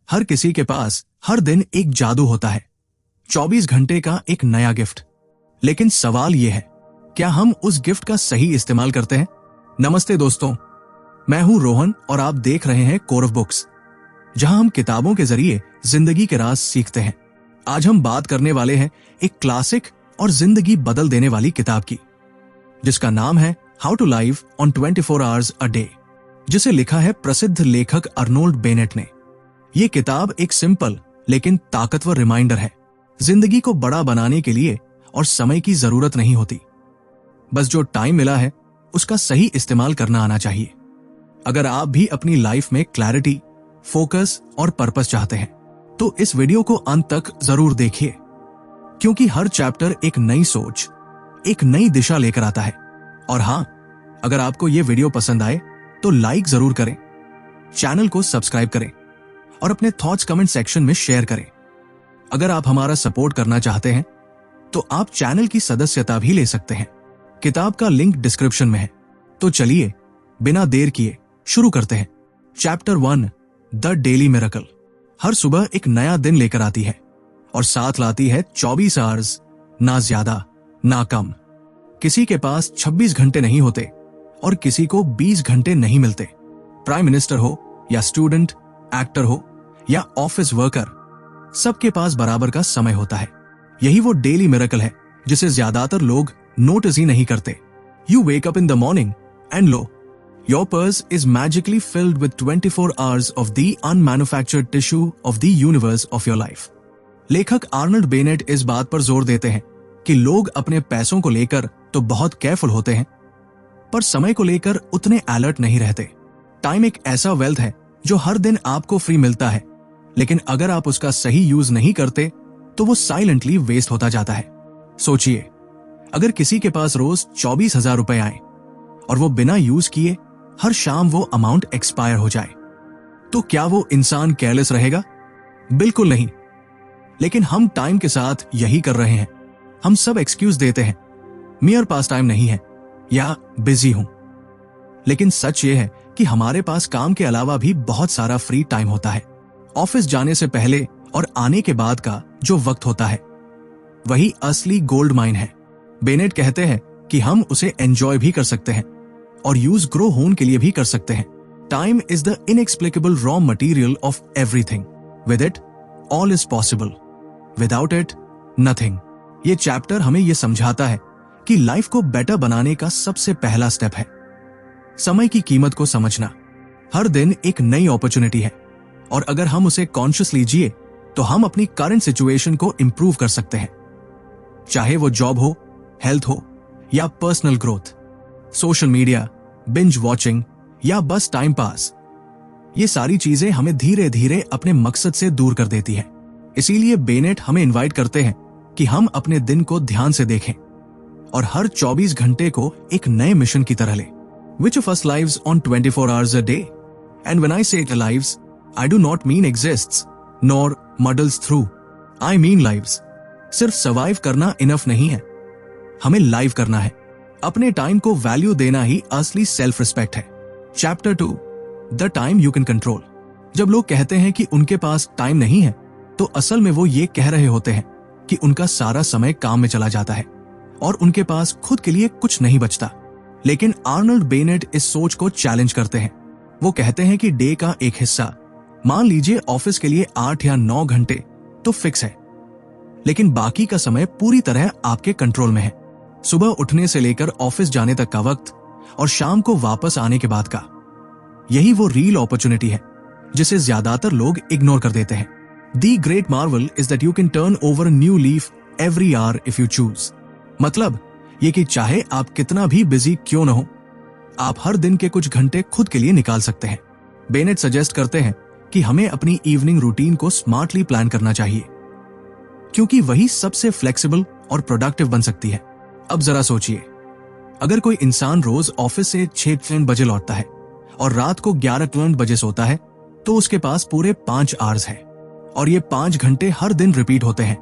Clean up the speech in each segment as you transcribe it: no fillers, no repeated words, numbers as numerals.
हर किसी के पास हर दिन एक जादू होता है, 24 घंटे का एक नया गिफ्ट। लेकिन सवाल यह है, क्या हम उस गिफ्ट का सही इस्तेमाल करते हैं? नमस्ते दोस्तों, मैं हूं रोहन और आप देख रहे हैं कोर ऑफ बुक्स, जहां हम किताबों के जरिए जिंदगी के राज सीखते हैं। आज हम बात करने वाले हैं एक क्लासिक और जिंदगी बदल देने वाली किताब की, जिसका नाम है how to live on 24 hours a day, जिसे लिखा है प्रसिद्ध लेखक अर्नोल्ड बेनेट ने। ये किताब एक सिंपल लेकिन ताकतवर रिमाइंडर है, जिंदगी को बड़ा बनाने के लिए और समय की जरूरत नहीं होती, बस जो टाइम मिला है उसका सही इस्तेमाल करना आना चाहिए। अगर आप भी अपनी लाइफ में क्लैरिटी, फोकस और पर्पस चाहते हैं तो इस वीडियो को अंत तक जरूर देखिए, क्योंकि हर चैप्टर एक नई सोच, एक नई दिशा लेकर आता है। और हां, अगर आपको यह वीडियो पसंद आए तो लाइक जरूर करें, चैनल को सब्सक्राइब करें और अपने थॉट्स कमेंट सेक्शन में शेयर करें। अगर आप हमारा सपोर्ट करना चाहते हैं तो आप चैनल की सदस्यता भी ले सकते हैं। किताब का लिंक डिस्क्रिप्शन में है। तो चलिए बिना देर किए शुरू करते हैं। Chapter 1, the daily miracle. हर सुबह एक नया दिन लेकर आती है और साथ लाती है 24 आवर्स, ना ज्यादा ना कम। किसी के पास 26 घंटे नहीं होते और किसी को 20 घंटे नहीं मिलते। प्राइम मिनिस्टर हो या स्टूडेंट, एक्टर हो या ऑफिस वर्कर, सबके पास बराबर का समय होता है। यही वो डेली मिरेकल है जिसे ज्यादातर लोग नोटिस ही नहीं करते। You wake up in the morning and lo, your purse is magically filled with 24 hours of the unmanufactured tissue of the universe of your life. लेखक अर्नोल्ड बेनेट इस बात पर जोर देते हैं कि लोग अपने पैसों को लेकर तो बहुत केयरफुल होते हैं, पर समय को लेकर उतने अलर्ट नहीं रहते। टाइम एक ऐसा वेल्थ है जो हर दिन आपको फ्री मिलता है, लेकिन अगर आप उसका सही यूज नहीं करते तो वो साइलेंटली वेस्ट होता जाता है। सोचिए, अगर किसी के पास रोज 24,000 रुपए आए और वो बिना यूज किए हर शाम वो अमाउंट एक्सपायर हो जाए, तो क्या वो इंसान केयरलेस रहेगा? बिल्कुल नहीं। लेकिन हम टाइम के साथ यही कर रहे हैं। हम सब एक्सक्यूज देते हैं, मेरे पास टाइम नहीं है या बिजी हूं। लेकिन सच ये है कि हमारे पास काम के अलावा भी बहुत सारा फ्री टाइम होता है। ऑफिस जाने से पहले और आने के बाद का जो वक्त होता है, वही असली गोल्ड माइन है। बेनेट कहते हैं कि हम उसे एंजॉय भी कर सकते हैं और यूज ग्रो होन के लिए भी कर सकते हैं। Time is the inexplicable raw material of everything. With it all is possible, without it nothing. ये चैप्टर हमें यह समझाता है कि लाइफ को बेटर बनाने का सबसे पहला स्टेप है समय की कीमत को समझना। हर दिन एक नई अपॉर्चुनिटी है और अगर हम उसे कॉन्शियसली जिए तो हम अपनी करंट सिचुएशन को इंप्रूव कर सकते हैं, चाहे वो जॉब हो, हेल्थ हो या personal growth, social media, binge watching या बस टाइम पास। ये सारी चीजें हमें धीरे धीरे अपने मकसद से दूर कर देती है। इसीलिए बेनेट हमें इनवाइट करते हैं कि हम अपने दिन को ध्यान से देखें और हर 24 घंटे को एक नए मिशन की तरह लें। Which of us lives on 24 hours a day? And when I say lives, I do not mean exists, nor muddles through. I mean lives. सिर्फ सर्वाइव करना इनफ नहीं है, हमें लाइव करना है। अपने टाइम को वैल्यू देना ही असली सेल्फ रिस्पेक्ट है। Chapter 2, the time you can control. जब लोग कहते हैं कि उनके पास टाइम नहीं है, तो असल में वो ये कह रहे होते हैं कि उनका सारा समय काम में चला जाता है और उनके पास खुद के लिए कुछ नहीं बचता। लेकिन अर्नोल्ड बेनेट इस सोच को चैलेंज करते हैं। वो कहते हैं कि डे का एक हिस्सा, मान लीजिए ऑफिस के लिए 8 या 9 घंटे तो फिक्स है, लेकिन बाकी का समय पूरी तरह आपके कंट्रोल में है। सुबह उठने से लेकर ऑफिस जाने तक का वक्त और शाम को वापस आने के बाद का, यही वो रियल अपॉर्चुनिटी है जिसे ज्यादातर लोग इग्नोर कर देते हैं। The great Marvel is that you can turn over new leaf every hour if you choose. मतलब ये कि चाहे आप कितना भी बिजी क्यों न हो, आप हर दिन के कुछ घंटे खुद के लिए निकाल सकते हैं। बेनेट सजेस्ट करते हैं कि हमें अपनी इवनिंग रूटीन को स्मार्टली प्लान करना चाहिए, क्योंकि वही सबसे फ्लेक्सिबल और प्रोडक्टिव बन सकती है। अब जरा सोचिए, अगर कोई इंसान रोज ऑफिस से 6 बजे लौटता है और रात को 11 बजे सोता है, तो उसके पास पूरे 5 आवर्स है और ये 5 घंटे हर दिन रिपीट होते हैं,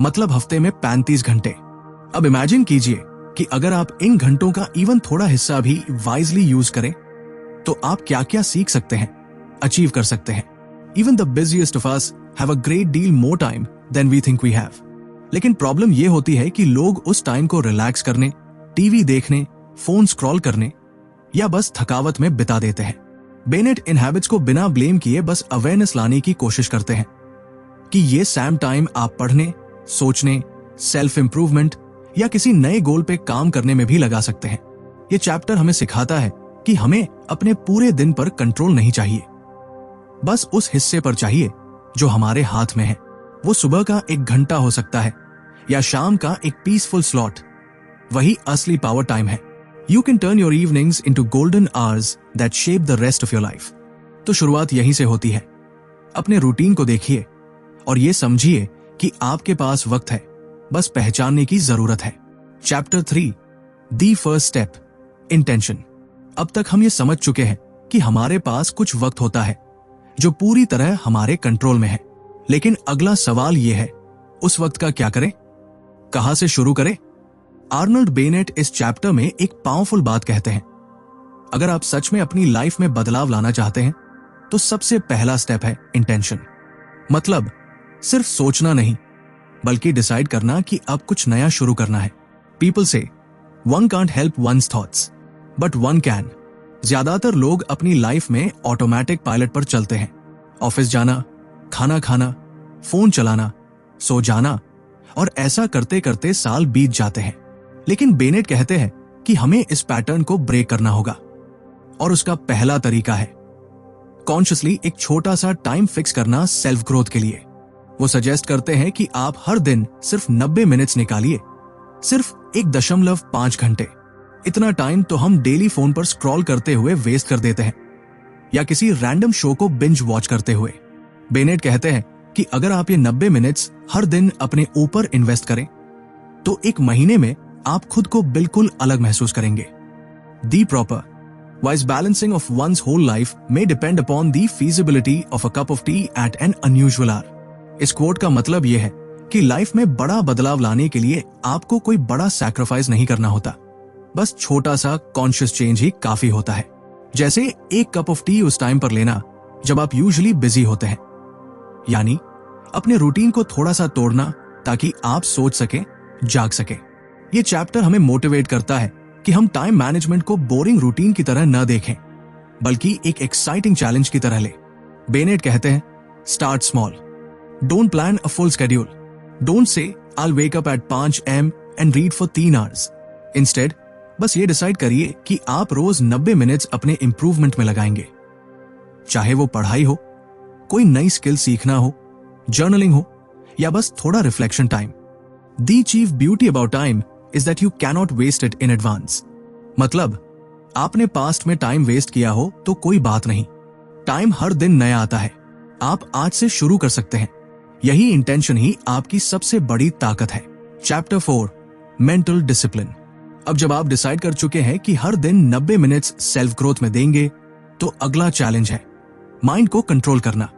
मतलब हफ्ते में 35 घंटे। अब इमेजिन कीजिए कि अगर आप इन घंटों का इवन थोड़ा हिस्सा भी वाइजली यूज करें तो आप क्या क्या सीख सकते हैं, अचीव कर सकते हैं। Even the busiest of us have a great deal more time than we think we have. लेकिन प्रॉब्लम ये होती है कि लोग उस टाइम को रिलैक्स करने, टीवी देखने, फोन स्क्रॉल करने या बस थकावट में बिता देते हैं। बेनेट इन हैबिट्स को बिना ब्लेम किए बस अवेयरनेस लाने की कोशिश करते हैं कि ये सैम टाइम आप पढ़ने, सोचने, सेल्फ इंप्रूवमेंट या किसी नए गोल पे काम करने में भी लगा सकते हैं। ये चैप्टर हमें सिखाता है कि हमें अपने पूरे दिन पर कंट्रोल नहीं चाहिए, बस उस हिस्से पर चाहिए जो हमारे हाथ में है। वो सुबह का 1 घंटा हो सकता है या शाम का एक पीसफुल स्लॉट, वही असली पावर टाइम है। You can turn your evenings into golden hours that shape the rest of your life. तो शुरुआत यहीं से होती है। अपने रूटीन को देखिए और ये समझिए कि आपके पास वक्त है, बस पहचानने की जरूरत है। Chapter 3, the first step, intention. अब तक हम ये समझ चुके हैं कि हमारे पास कुछ वक्त होता है जो पूरी तरह हमारे कंट्रोल में है, लेकिन अगला सवाल यह है, उस वक्त का क्या करें, कहां से शुरू करें? आर्नल्ड बेनेट इस चैप्टर में एक पावरफुल बात कहते हैं। अगर आप सच में अपनी लाइफ में बदलाव लाना चाहते हैं तो सबसे पहला स्टेप है इंटेंशन। मतलब सिर्फ सोचना नहीं, बल्कि डिसाइड करना कि अब कुछ नया शुरू करना है। पीपल से one can't help one's thoughts but one can. ज्यादातर लोग अपनी लाइफ में ऑटोमेटिक पायलट पर चलते हैं। ऑफिस जाना, खाना खाना, फोन चलाना, सो जाना, और ऐसा करते करते साल बीत जाते हैं। लेकिन बेनेट कहते हैं कि हमें इस पैटर्न को ब्रेक करना होगा, और उसका पहला तरीका है कॉन्शियसली एक छोटा सा टाइम फिक्स करना सेल्फ ग्रोथ के लिए। वो सजेस्ट करते हैं कि आप हर दिन सिर्फ 90 मिनट्स निकालिए, सिर्फ 1.5 घंटे। इतना टाइम तो हम डेली फोन पर स्क्रॉल करते हुए वेस्ट कर देते हैं या किसी रैंडम शो को बिंज वॉच करते हुए। बेनेट कहते हैं कि अगर आप ये 90 मिनट्स हर दिन अपने ऊपर इन्वेस्ट करें तो 1 महीने में आप खुद को बिल्कुल अलग महसूस करेंगे। The proper wise balancing of one's whole life may depend upon the feasibility of a cup of tea at an unusual hour। इस कोट का मतलब यह है कि लाइफ में बड़ा बदलाव लाने के लिए आपको कोई बड़ा सैक्रिफाइस नहीं करना होता, बस छोटा सा कॉन्शियस चेंज ही काफी होता है। जैसे 1 कप ऑफ टी उस टाइम पर लेना जब आप यूजुअली बिजी होते हैं, यानी अपने रूटीन को थोड़ा सा तोड़ना ताकि आप सोच सके, जाग सके। ये चैप्टर हमें मोटिवेट करता है कि हम टाइम मैनेजमेंट को बोरिंग रूटीन की तरह न देखें, बल्कि एक एक्साइटिंग चैलेंज की तरह ले। बेनेट कहते हैं, start small, don't plan a full schedule, don't say I wake up at 5 AM and read for 3 hours. Instead बस ये डिसाइड करिए कि आप रोज 90 मिनट्स अपने इंप्रूवमेंट में लगाएंगे, चाहे वो पढ़ाई हो, कोई नई स्किल सीखना हो, जर्नलिंग हो या बस थोड़ा reflection time. The chief beauty about time is that you cannot waste it in advance. मतलब आपने पास्ट में टाइम वेस्ट किया हो तो कोई बात नहीं, टाइम हर दिन नया आता है, आप आज से शुरू कर सकते हैं। यही इंटेंशन ही आपकी सबसे बड़ी ताकत है। Chapter 4, mental discipline. अब जब आप डिसाइड कर चुके हैं कि हर दिन 90 मिनट्स सेल्फ ग्रोथ में देंगे, तो अगला चैलेंज है माइंड को कंट्रोल करना,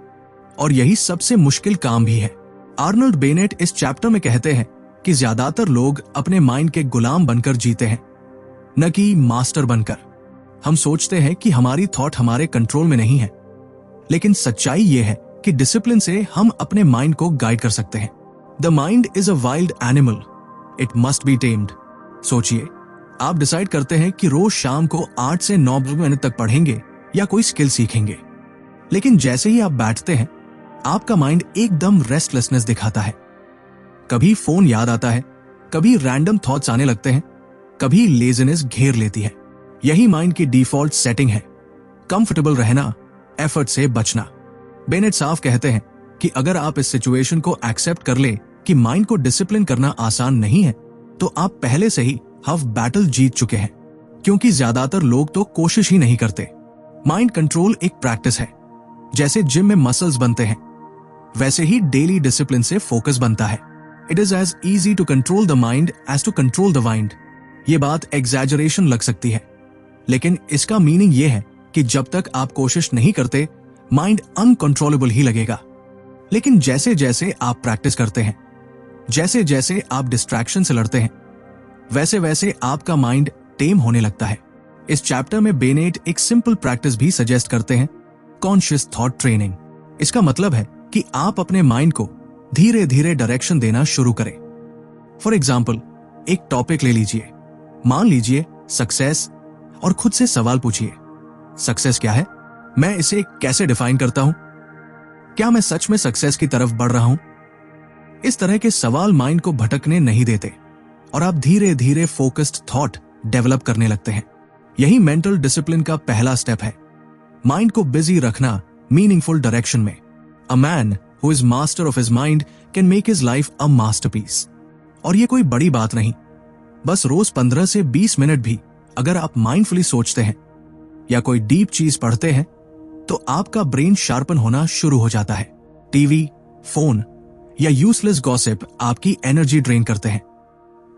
और यही सबसे मुश्किल काम भी है। आर्नल्ड बेनेट इस चैप्टर में कहते हैं कि ज्यादातर लोग अपने माइंड के गुलाम बनकर जीते हैं, न कि मास्टर बनकर। हम सोचते हैं कि हमारी थॉट हमारे कंट्रोल में नहीं है, लेकिन सच्चाई यह है कि डिसिप्लिन से हम अपने माइंड को गाइड कर सकते हैं। The mind is a wild animal, it must be tamed. सोचिए, आप डिसाइड करते हैं कि रोज शाम को 8 से 9 मिनट तक पढ़ेंगे या कोई स्किल सीखेंगे, लेकिन जैसे ही आप बैठते हैं आपका माइंड एकदम रेस्टलेसनेस दिखाता है। कभी फोन याद आता है, कभी रैंडम थॉट्स आने लगते हैं, कभी लेजीनेस घेर लेती है। यही माइंड की डिफॉल्ट सेटिंग है, कंफर्टेबल रहना, एफर्ट से बचना। बेनेट साफ कहते हैं कि अगर आप इस सिचुएशन को एक्सेप्ट कर ले कि माइंड को डिसिप्लिन करना आसान नहीं है, तो आप पहले से ही हाफ बैटल जीत चुके हैं, क्योंकि ज्यादातर लोग तो कोशिश ही नहीं करते। माइंड कंट्रोल एक प्रैक्टिस है। जैसे जिम में मसल्स बनते हैं, वैसे ही डेली डिसिप्लिन से फोकस बनता है। It is as easy to control the mind as to control the mind. ये बात एग्जैजरेशन लग सकती है, लेकिन इसका मीनिंग ये है कि जब तक आप कोशिश नहीं करते, माइंड अनकंट्रोलेबल ही लगेगा। लेकिन जैसे जैसे आप प्रैक्टिस करते हैं, जैसे जैसे आप डिस्ट्रैक्शन से लड़ते हैं, वैसे वैसे आपका माइंड टेम होने लगता है। इस चैप्टर में बेनेट एक सिंपल प्रैक्टिस भी सजेस्ट करते हैं, कॉन्शियस थॉट ट्रेनिंग। इसका मतलब है कि आप अपने माइंड को धीरे धीरे डायरेक्शन देना शुरू करें। फॉर एग्जाम्पल, एक टॉपिक ले लीजिए, मान लीजिए सक्सेस, और खुद से सवाल पूछिए, सक्सेस क्या है? मैं इसे कैसे डिफाइन करता हूं? क्या मैं सच में सक्सेस की तरफ बढ़ रहा हूं? इस तरह के सवाल माइंड को भटकने नहीं देते और आप धीरे धीरे फोकस्ड थॉट डेवलप करने लगते हैं। यही मेंटल डिसिप्लिन का पहला स्टेप है, माइंड को बिजी रखना मीनिंगफुल डायरेक्शन में। अ man who is master of his mind can make his life a masterpiece. और ये कोई बड़ी बात नहीं, बस रोज 15 से 20 मिनट भी अगर आप माइंडफुली सोचते हैं या कोई डीप चीज पढ़ते हैं तो आपका ब्रेन शार्पन होना शुरू हो जाता है। टीवी, फोन या यूजलेस गॉसिप आपकी एनर्जी ड्रेन करते हैं,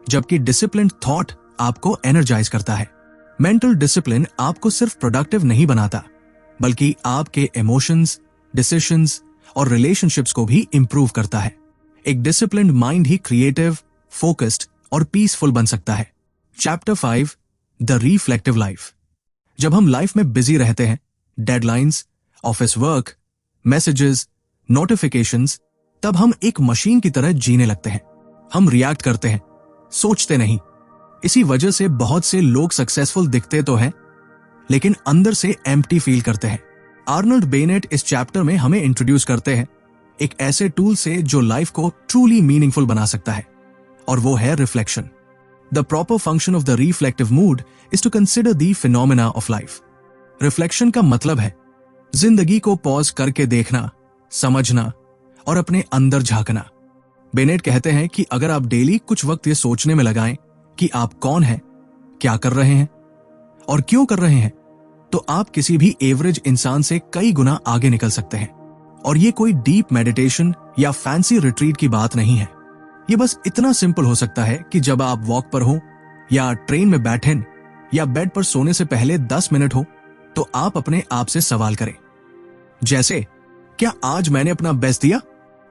जबकि डिसिप्लिन्ड थॉट आपको एनर्जाइज करता है। मेंटल डिसिप्लिन आपको सिर्फ प्रोडक्टिव नहीं बनाता, बल्कि आपके इमोशंस, डिसीजंस और रिलेशनशिप्स को भी इंप्रूव करता है। एक डिसिप्लिन्ड माइंड ही क्रिएटिव, फोकस्ड और पीसफुल बन सकता है। Chapter 5, the reflective life. जब हम लाइफ में बिजी रहते हैं, deadlines, office work, messages, notifications, तब हम एक मशीन की तरह जीने लगते हैं। हम रिएक्ट करते हैं, सोचते नहीं। इसी वजह से बहुत से लोग सक्सेसफुल दिखते तो हैं, लेकिन अंदर से एम्प्टी फील करते हैं। आर्नल्ड बेनेट इस चैप्टर में हमें इंट्रोड्यूस करते हैं एक ऐसे टूल से जो लाइफ को ट्रूली मीनिंगफुल बना सकता है, और वो है reflection. The proper function of the reflective mood is to consider the phenomena of life. Reflection का मतलब है जिंदगी को पॉज करके देखना, समझना और अपने अंदर झांकना। बेनेट कहते हैं कि अगर आप डेली कुछ वक्त ये सोचने में लगाएं कि आप कौन हैं, क्या कर रहे हैं और क्यों कर रहे हैं, तो आप किसी भी एवरेज इंसान से कई गुना आगे निकल सकते हैं। और ये कोई डीप मेडिटेशन या फैंसी रिट्रीट की बात नहीं है। ये बस इतना सिंपल हो सकता है कि जब आप वॉक पर हो या ट्रेन में बैठे या बेड पर सोने से पहले 10 मिनट हो, तो आप अपने आप से सवाल करें, जैसे क्या आज मैंने अपना बेस्ट दिया?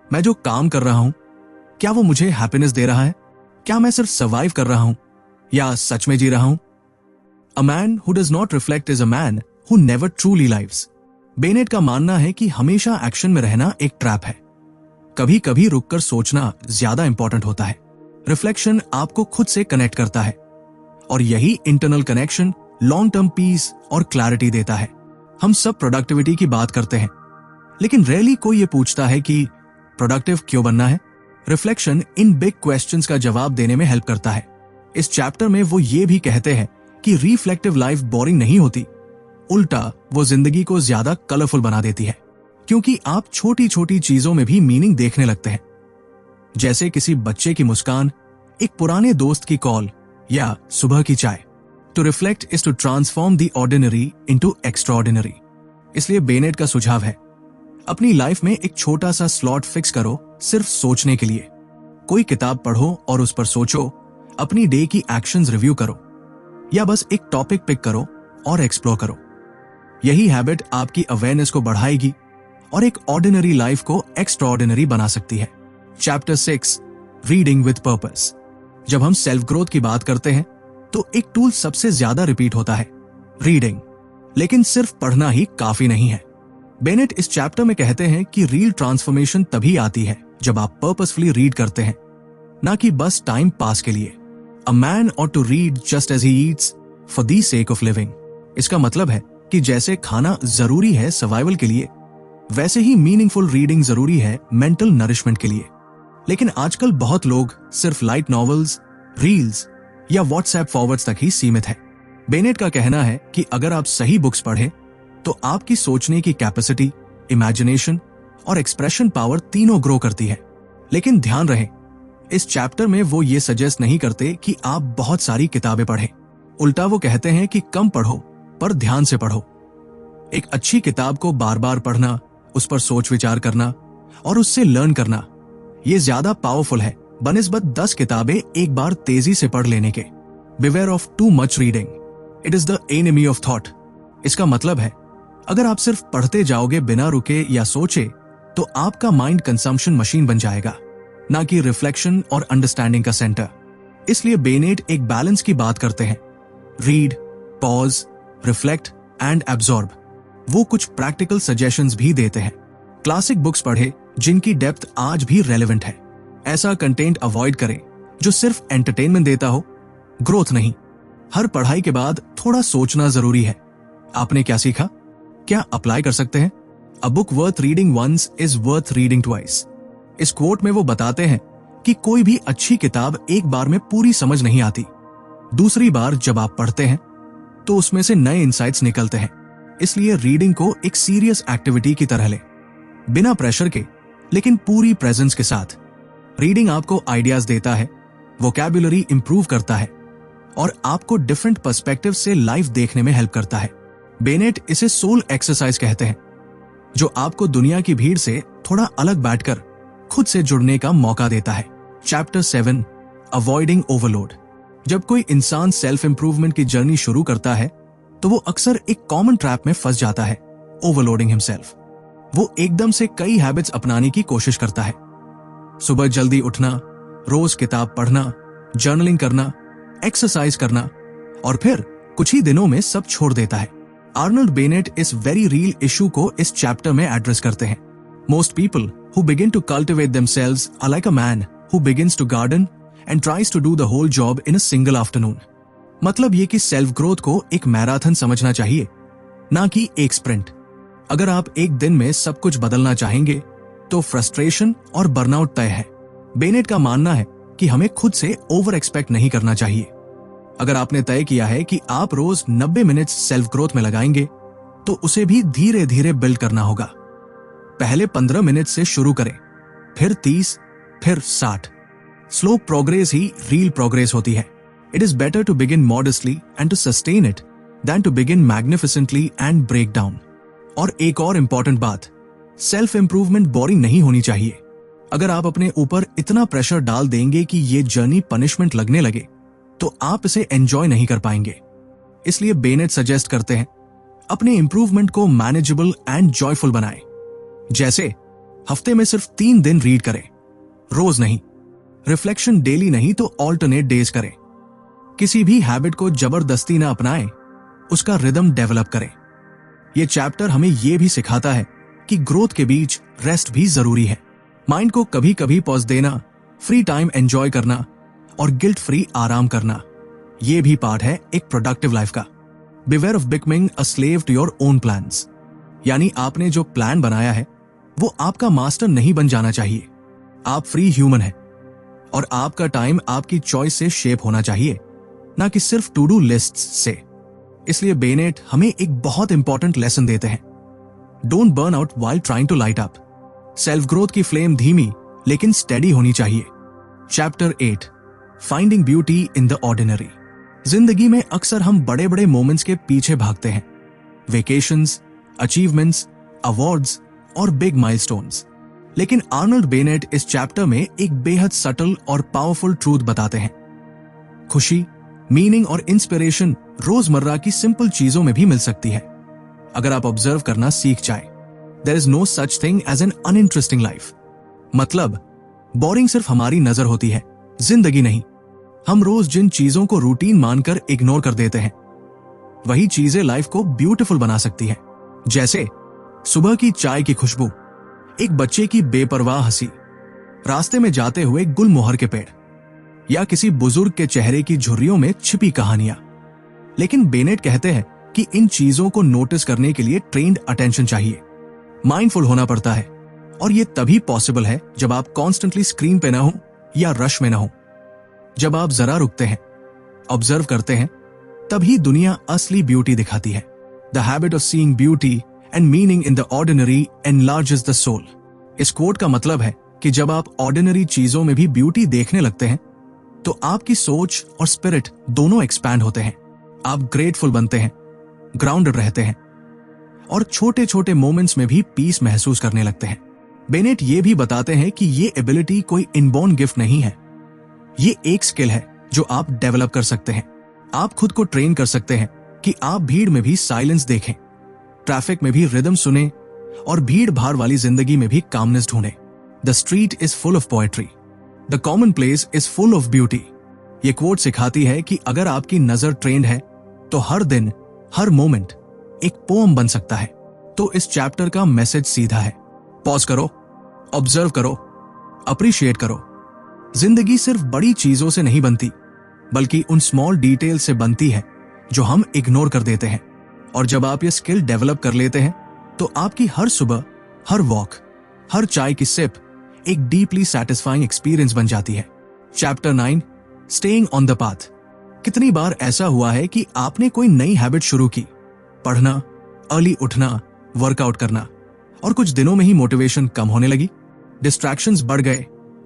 मैं जो काम कर रहा हूं, क्या वो मुझे हैप्पीनेस दे रहा है? क्या मैं सिर्फ सर्वाइव कर रहा हूं या सच में जी रहा हूं? अ man who does not reflect is a man who never truly lives. Bennett का मानना है कि हमेशा एक्शन में रहना एक ट्रैप है। कभी कभी रुककर सोचना ज्यादा इंपॉर्टेंट होता है। रिफ्लेक्शन आपको खुद से कनेक्ट करता है, और यही internal connection long term peace और क्लैरिटी देता है। हम सब प्रोडक्टिविटी की बात करते हैं, लेकिन रेयरली कोई ये पूछता है कि प्रोडक्टिव क्यों बनना है। रिफ्लेक्शन इन बिग क्वेश्चंस का जवाब देने में हेल्प करता है। इस चैप्टर में वो ये भी कहते हैं कि रिफ्लेक्टिव लाइफ बोरिंग नहीं होती, उल्टा वो जिंदगी को ज्यादा कलरफुल बना देती है, क्योंकि आप छोटी छोटी चीजों में भी मीनिंग देखने लगते हैं, जैसे किसी बच्चे की मुस्कान, एक पुराने दोस्त की कॉल या सुबह की चाय। To reflect is to transform the ordinary into extraordinary. इसलिए बेनेट का सुझाव है, अपनी लाइफ में एक छोटा सा स्लॉट फिक्स करो सिर्फ सोचने के लिए। कोई किताब पढ़ो और उस पर सोचो, अपनी डे की एक्शंस रिव्यू करो, या बस एक टॉपिक पिक करो और एक्सप्लोर करो। यही हैबिट आपकी अवेयरनेस को बढ़ाएगी और एक ऑर्डिनरी लाइफ को एक्स्ट्राऑर्डिनरी बना सकती है। Chapter 6, reading with purpose. जब हम सेल्फ ग्रोथ की बात करते हैं तो एक टूल सबसे ज्यादा रिपीट होता है, रीडिंग। लेकिन सिर्फ पढ़ना ही काफी नहीं है। बेनेट इस चैप्टर में कहते हैं कि रियल ट्रांसफॉर्मेशन तभी आती है जब आप पर्पसफुली रीड करते हैं, ना कि बस टाइम पास के लिए। A man ought to read just as he eats for the sake of living. इसका मतलब है कि जैसे खाना जरूरी है सर्वाइवल के लिए, वैसे ही मीनिंगफुल रीडिंग जरूरी है मेंटल नरिशमेंट के लिए। लेकिन आजकल बहुत लोग सिर्फ लाइट नॉवेल्स, रील्स या व्हाट्सएप फॉरवर्ड्स तक ही सीमित है। बेनेट का कहना है कि अगर आप सही बुक्स पढ़ें तो आपकी सोचने की कैपेसिटी, इमेजिनेशन और एक्सप्रेशन पावर तीनों ग्रो करती है। लेकिन ध्यान रहे, इस चैप्टर में वो ये सजेस्ट नहीं करते कि आप बहुत सारी किताबें पढ़ें। उल्टा वो कहते हैं कि कम पढ़ो पर ध्यान से पढ़ो। एक अच्छी किताब को बार बार पढ़ना, उस पर सोच विचार करना और उससे लर्न करना, ये ज्यादा पावरफुल है बनिस्बत 10 किताबें एक बार तेजी से पढ़ लेने के। Beware of too much reading, it is the enemy of thought. इसका मतलब है, अगर आप सिर्फ पढ़ते जाओगे बिना रुके या सोचे, तो आपका माइंड कंजम्पशन मशीन बन जाएगा, ना कि रिफ्लेक्शन और अंडरस्टैंडिंग का सेंटर। इसलिए बेनेट एक बैलेंस की बात करते हैं, read, pause, reflect and absorb. वो कुछ प्रैक्टिकल सजेशंस भी देते हैं। क्लासिक बुक्स पढ़े जिनकी डेप्थ आज भी रेलेवेंट है। ऐसा कंटेंट अवॉइड करें जो सिर्फ एंटरटेनमेंट देता हो, ग्रोथ नहीं। हर पढ़ाई के बाद थोड़ा सोचना जरूरी है। आपने क्या सीखा? क्या अप्लाई कर सकते हैं? A book worth reading once is worth reading twice. इस कोट में वो बताते हैं कि कोई भी अच्छी किताब एक बार में पूरी समझ नहीं आती। दूसरी बार जब आप पढ़ते हैं तो उसमें से नए इंसाइट्स निकलते हैं। इसलिए रीडिंग को एक सीरियस एक्टिविटी की तरह लें, बिना प्रेशर के लेकिन पूरी प्रेजेंस के साथ। रीडिंग आपको आइडियाज देता है, वोकैब्युलरी इंप्रूव करता है और आपको डिफरेंट पर्सपेक्टिव से लाइफ देखने में हेल्प करता है। बेनेट इसे सोल एक्सरसाइज कहते हैं, जो आपको दुनिया की भीड़ से थोड़ा अलग बैठकर खुद से जुड़ने का मौका देता है। Chapter 7, avoiding overload. जब कोई इंसान सेल्फ इंप्रूवमेंट की जर्नी शुरू करता है तो वो अक्सर एक कॉमन ट्रैप में फंस जाता है, ओवरलोडिंग हिमसेल्फ। वो एकदम से कई हैबिट्स अपनाने की कोशिश करता है। सुबह जल्दी उठना, रोज किताब पढ़ना, जर्नलिंग करना, एक्सरसाइज करना, और फिर कुछ ही दिनों में सब छोड़ देता है। आर्नल्ड बेनेट इस वेरी रियल इशू को इस चैप्टर में एड्रेस करते हैं। Most people who begin to cultivate themselves are like a man who begins to garden and tries to do the whole job in a single afternoon. मतलब ये कि self growth को एक मैराथन समझना चाहिए, ना कि एक स्प्रिंट। अगर आप एक दिन में सब कुछ बदलना चाहेंगे तो फ्रस्ट्रेशन और बर्नआउट तय है। बेनेट का मानना है कि हमें खुद से ओवर एक्सपेक्ट नहीं करना चाहिए। अगर आपने तय किया है कि आप रोज 90 मिनट सेल्फ ग्रोथ में लगाएंगे तो उसे भी धीरे धीरे बिल्ड करना होगा। पहले 15 मिनट से शुरू करें, फिर 30, फिर 60। स्लो प्रोग्रेस ही रियल प्रोग्रेस होती है। It is better to begin modestly and to sustain it than to begin magnificently and break down. और एक और इंपॉर्टेंट बात, सेल्फ इंप्रूवमेंट बोरिंग नहीं होनी चाहिए। अगर आप अपने ऊपर इतना प्रेशर डाल देंगे कि ये जर्नी पनिशमेंट लगने लगे तो आप इसे एंजॉय नहीं कर पाएंगे। इसलिए बेनेट सजेस्ट करते हैं अपने इंप्रूवमेंट को मैनेजेबल एंड जॉयफुल बनाएं। जैसे हफ्ते में सिर्फ 3 दिन रीड करें, रोज नहीं। रिफ्लेक्शन डेली नहीं तो ऑल्टरनेट डेज करें। किसी भी हैबिट को जबरदस्ती ना अपनाएं, उसका रिदम डेवलप करें। यह चैप्टर हमें यह भी सिखाता है कि ग्रोथ के बीच रेस्ट भी जरूरी है। माइंड को कभी कभी पॉज देना, फ्री टाइम एंजॉय करना और गिल्ट फ्री आराम करना, यह भी पार्ट है एक प्रोडक्टिव लाइफ का। Beware of becoming a slave to your own plans. यानी आपने जो प्लान बनाया है वो आपका मास्टर नहीं बन जाना चाहिए। आप फ्री ह्यूमन हैं और आपका टाइम आपकी चॉइस से शेप होना चाहिए, ना कि सिर्फ टू डू लिस्ट से। इसलिए बेनेट हमें एक बहुत इंपॉर्टेंट लेसन देते हैं, don't burn out while trying to light up. Self growth की फ्लेम धीमी लेकिन स्टेडी होनी चाहिए। Chapter 8, finding beauty in the ordinary. जिंदगी में अक्सर हम बड़े बड़े मोमेंट्स के पीछे भागते हैं, वेकेशंस, अचीवमेंट्स, अवार्ड्स और बिग माइलस्टोन्स। लेकिन आर्नल्ड बेनेट इस चैप्टर में एक बेहद सटल और पावरफुल ट्रूथ बताते हैं। खुशी, मीनिंग और इंस्पिरेशन रोजमर्रा की सिंपल चीजों में भी मिल सकती है, अगर आप ऑब्जर्व करना सीख जाए। There is no such thing as an uninteresting life. मतलब बोरिंग सिर्फ हमारी नजर होती है, जिंदगी नहीं। हम रोज जिन चीजों को रूटीन मानकर इग्नोर कर देते हैं, वही चीजें लाइफ को ब्यूटीफुल बना सकती है। जैसे सुबह की चाय की खुशबू, एक बच्चे की बेपरवाह हंसी, रास्ते में जाते हुए गुलमोहर के पेड़, या किसी बुजुर्ग के चेहरे की झुर्रियों में छिपी कहानियां। लेकिन बेनेट कहते हैं कि इन चीजों को नोटिस करने के लिए ट्रेन्ड अटेंशन चाहिए, माइंडफुल होना पड़ता है। और ये तभी पॉसिबल है जब आप कॉन्स्टेंटली स्क्रीन पे ना हो या रश में ना हो। जब आप जरा रुकते हैं, ऑब्जर्व करते हैं, तभी दुनिया असली ब्यूटी दिखाती है। The habit of seeing beauty and meaning in the ordinary enlarges the soul. इस कोट का मतलब है कि जब आप ऑर्डिनरी चीजों में भी ब्यूटी देखने लगते हैं तो आपकी सोच और स्पिरिट दोनों एक्सपैंड होते हैं। आप ग्रेटफुल बनते हैं, ग्राउंडेड रहते हैं और छोटे छोटे मोमेंट्स में भी पीस महसूस करने लगते हैं। बेनेट ये भी बताते हैं कि ये एबिलिटी कोई इनबॉर्न गिफ्ट नहीं है, ये एक स्किल है जो आप डेवलप कर सकते हैं। आप खुद को ट्रेन कर सकते हैं कि आप भीड़ में भी साइलेंस देखें, ट्रैफिक में भी रिदम सुने और भीड़ भाड़ वाली जिंदगी में भी कामनेस ढूंढें। The street is full of poetry, the common place is full of beauty. ये कोट सिखाती है कि अगर आपकी नजर ट्रेंड है तो हर दिन, हर मोमेंट एक पोम बन सकता है। तो इस चैप्टर का मैसेज सीधा है, पॉज करो, ऑब्जर्व करो, अप्रिशिएट करो। जिंदगी सिर्फ बड़ी चीजों से नहीं बनती, बल्कि उन स्मॉल डिटेल से बनती है जो हम इग्नोर कर देते हैं। और जब आप ये स्किल डेवलप कर लेते हैं तो आपकी हर सुबह, हर वॉक, हर चाय की सिप एक डीपली सैटिस्फाइंग एक्सपीरियंस बन जाती है। Chapter 9, staying on the path. कितनी बार ऐसा हुआ है कि आपने कोई नई हैबिट शुरू की, पढ़ना, अर्ली उठना, वर्कआउट करना, और कुछ दिनों में ही मोटिवेशन कम होने लगी, डिस्ट्रैक्शंस बढ़ गए,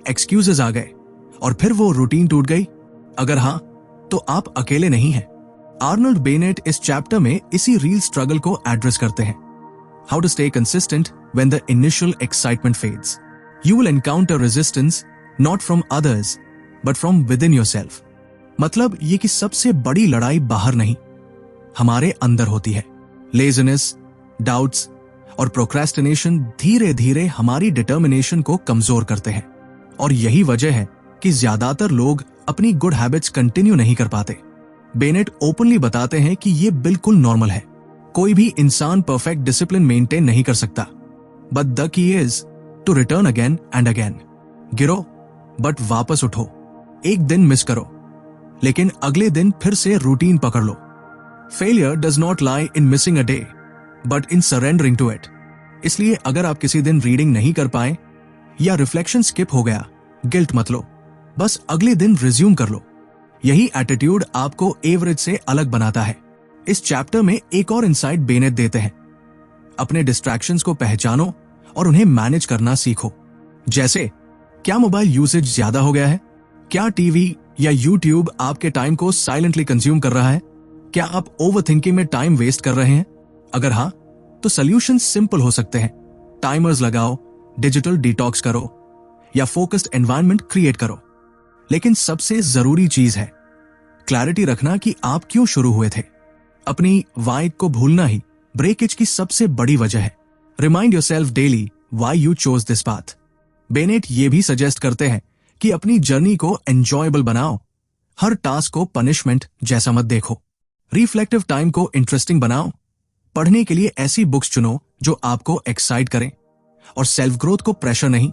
एक्सक्यूजेस आ गए, और फिर वो रूटीन टूट गई? अगर हाँ, तो आप अकेले नहीं हैं। आर्नल्ड बेनेट इस चैप्टर में इसी रियल स्ट्रगल को एड्रेस करते हैं। How to stay consistent when the initial excitement fades. You will encounter resistance not from others but from within yourself. मतलब ये कि सबसे बड़ी लड़ाई बाहर नहीं, हमारे अंदर होती है। लेजीनेस, डाउट्स और प्रोक्रेस्टिनेशन धीरे धीरे हमारी डिटर्मिनेशन को कमजोर करते हैं, और यही वजह है कि ज्यादातर लोग अपनी गुड हैबिट्स कंटिन्यू नहीं कर पाते। बेनेट ओपनली बताते हैं कि ये बिल्कुल नॉर्मल है। कोई भी इंसान परफेक्ट डिसिप्लिन मेंटेन नहीं कर सकता, but the key is to return again and again. गिरो बट वापस उठो। एक दिन मिस करो, लेकिन अगले दिन फिर से रूटीन पकड़ लो। Failure does not lie in missing a day but in surrendering to it. इसलिए अगर आप किसी दिन रीडिंग नहीं कर पाए या रिफ्लेक्शन स्किप हो गया, गिल्ट मत लो, बस अगले दिन रिज्यूम कर लो। यही एटीट्यूड आपको एवरेज से अलग बनाता है। इस चैप्टर में एक और इंसाइट बेनेट देते हैं। अपने डिस्ट्रैक्शंस को पहचानो और उन्हें मैनेज करना सीखो। जैसे, क्या मोबाइल यूसेज ज्यादा हो गया है? क्या टीवी या यूट्यूब आपके टाइम को साइलेंटली कंज्यूम कर रहा है? क्या आप ओवरथिंकिंग में टाइम वेस्ट कर रहे हैं? अगर हाँ, तो सॉल्यूशन सिंपल हो सकते हैं। टाइमर्स लगाओ, डिजिटल डिटॉक्स करो, या फोकस्ड एनवायरनमेंट क्रिएट करो। लेकिन सबसे जरूरी चीज है क्लैरिटी रखना कि आप क्यों शुरू हुए थे। अपनी वाई को भूलना ही ब्रेकेज की सबसे बड़ी वजह है। Remind yourself daily why you chose this path. Bennett ये भी सजेस्ट करते हैं कि अपनी जर्नी को एंजॉयबल बनाओ। हर टास्क को पनिशमेंट जैसा मत देखो। रिफ्लेक्टिव टाइम को इंटरेस्टिंग बनाओ। पढ़ने के लिए ऐसी बुक्स चुनो जो आपको एक्साइट करें, और सेल्फ ग्रोथ को प्रेशर नहीं,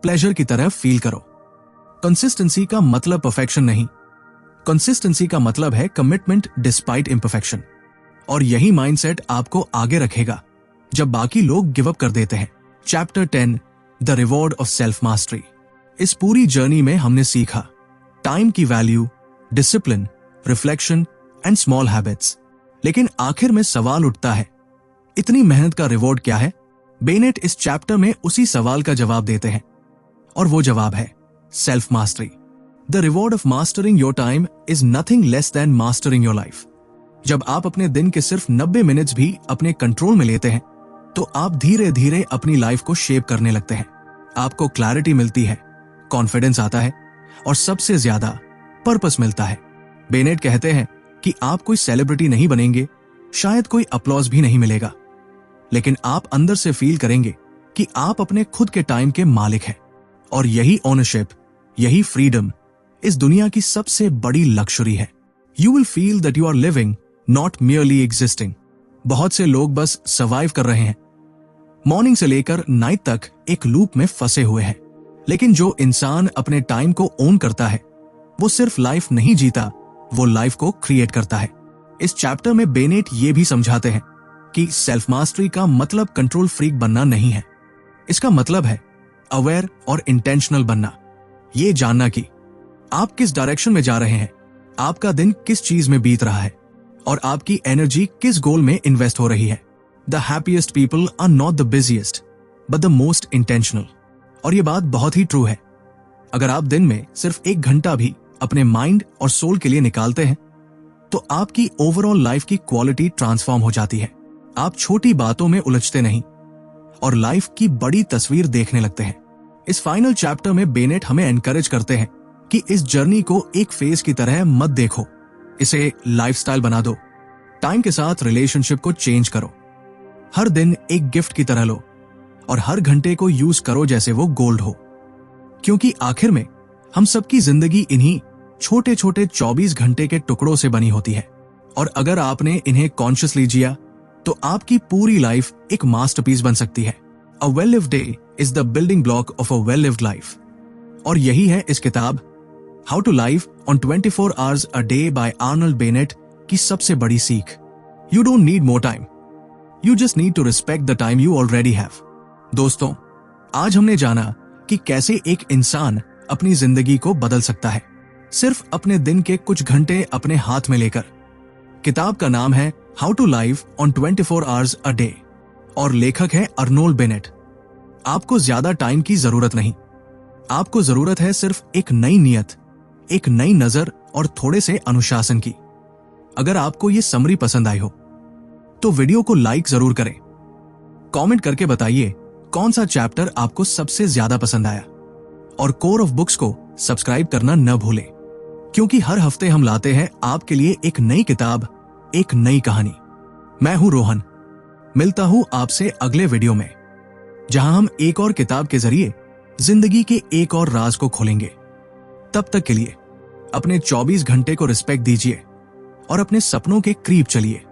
प्लेजर की तरह फील करो। कंसिस्टेंसी का मतलब परफेक्शन नहीं, कंसिस्टेंसी का मतलब है कमिटमेंट डिस्पाइट इम्परफेक्शन। और यही माइंडसेट आपको आगे रखेगा जब बाकी लोग गिव अप कर देते हैं। Chapter 10, the reward of self mastery. इस पूरी जर्नी में हमने सीखा टाइम की value, discipline, reflection and small habits. लेकिन आखिर में सवाल उठता है, इतनी मेहनत का रिवॉर्ड क्या है? बेनेट इस चैप्टर में उसी सवाल का जवाब देते हैं, और वो जवाब है self mastery. The reward of mastering your time is nothing less than mastering your life. जब आप अपने दिन के सिर्फ 90 मिनट्स भी अपने कंट्रोल में लेते हैं, तो आप धीरे धीरे अपनी लाइफ को शेप करने लगते हैं। आपको क्लैरिटी मिलती है, कॉन्फिडेंस आता है, और सबसे ज्यादा पर्पस मिलता है। बेनेट कहते हैं कि आप कोई सेलिब्रिटी नहीं बनेंगे, शायद कोई अपलॉज भी नहीं मिलेगा, लेकिन आप अंदर से फील करेंगे कि आप अपने खुद के टाइम के मालिक हैं। और यही ओनरशिप, यही फ्रीडम इस दुनिया की सबसे बड़ी लक्ष्री है। You will feel that you are living, not merely existing. बहुत से लोग बस सर्वाइव कर रहे हैं, मॉर्निंग से लेकर नाइट तक एक लूप में फंसे हुए हैं। लेकिन जो इंसान अपने टाइम को ओन करता है, वो सिर्फ लाइफ नहीं जीता, वो लाइफ को क्रिएट करता है। इस चैप्टर में बेनेट ये भी समझाते हैं कि सेल्फ मास्टरी का मतलब कंट्रोल फ्रीक बनना नहीं है। इसका मतलब है अवेयर और इंटेंशनल बनना। ये जानना कि आप किस डायरेक्शन में जा रहे हैं, आपका दिन किस चीज में बीत रहा है, और आपकी एनर्जी किस गोल में इन्वेस्ट हो रही है। The happiest people are not the busiest but the most intentional. और ये बात बहुत ही ट्रू है। अगर आप दिन में सिर्फ 1 घंटा भी अपने माइंड और सोल के लिए निकालते हैं, तो आपकी ओवरऑल लाइफ की क्वालिटी ट्रांसफॉर्म हो जाती है। आप छोटी बातों में उलझते नहीं और लाइफ की बड़ी तस्वीर देखने लगते हैं। इस फाइनल चैप्टर में बेनेट हमें एनकरेज करते हैं कि इस जर्नी को एक फेज की तरह मत देखो, इसे लाइफस्टाइल बना दो। टाइम के साथ रिलेशनशिप को चेंज करो, हर दिन एक गिफ्ट की तरह लो, और हर घंटे को यूज करो जैसे वो गोल्ड हो। क्योंकि आखिर में हम सबकी जिंदगी इन्हीं छोटे छोटे 24 घंटे के टुकड़ों से बनी होती है, और अगर आपने इन्हें कॉन्शियसली जिया तो आपकी पूरी लाइफ एक मास्टरपीस बन सकती है। A well lived day is the building block of a well lived life. और यही है इस किताब how to live on 24 hours a day by Arnold Bennett की सबसे बड़ी सीख। You don't need more time, you just need to respect the time you already have. दोस्तों, आज हमने जाना कि कैसे एक इंसान अपनी जिंदगी को बदल सकता है सिर्फ अपने दिन के कुछ घंटे अपने हाथ में लेकर। किताब का नाम है how to live on 24 hours a day और लेखक है अर्नोल्ड बेनेट। आपको ज्यादा टाइम की जरूरत नहीं, आपको जरूरत है सिर्फ एक नई नियत, एक नई नजर और थोड़े से अनुशासन की। अगर आपको ये समरी पसंद आई हो तो वीडियो को लाइक जरूर करें। कमेंट करके बताइए कौन सा चैप्टर आपको सबसे ज्यादा पसंद आया और कोर ऑफ बुक्स को सब्सक्राइब करना न भूलें, क्योंकि हर हफ्ते हम लाते हैं आपके लिए एक नई किताब, एक नई कहानी। मैं हूं रोहन, मिलता हूं आपसे अगले वीडियो में, जहां हम एक और किताब के जरिए जिंदगी के एक और राज को खोलेंगे। तब तक के लिए अपने 24 घंटे को रिस्पेक्ट दीजिए और अपने सपनों के करीब चलिए।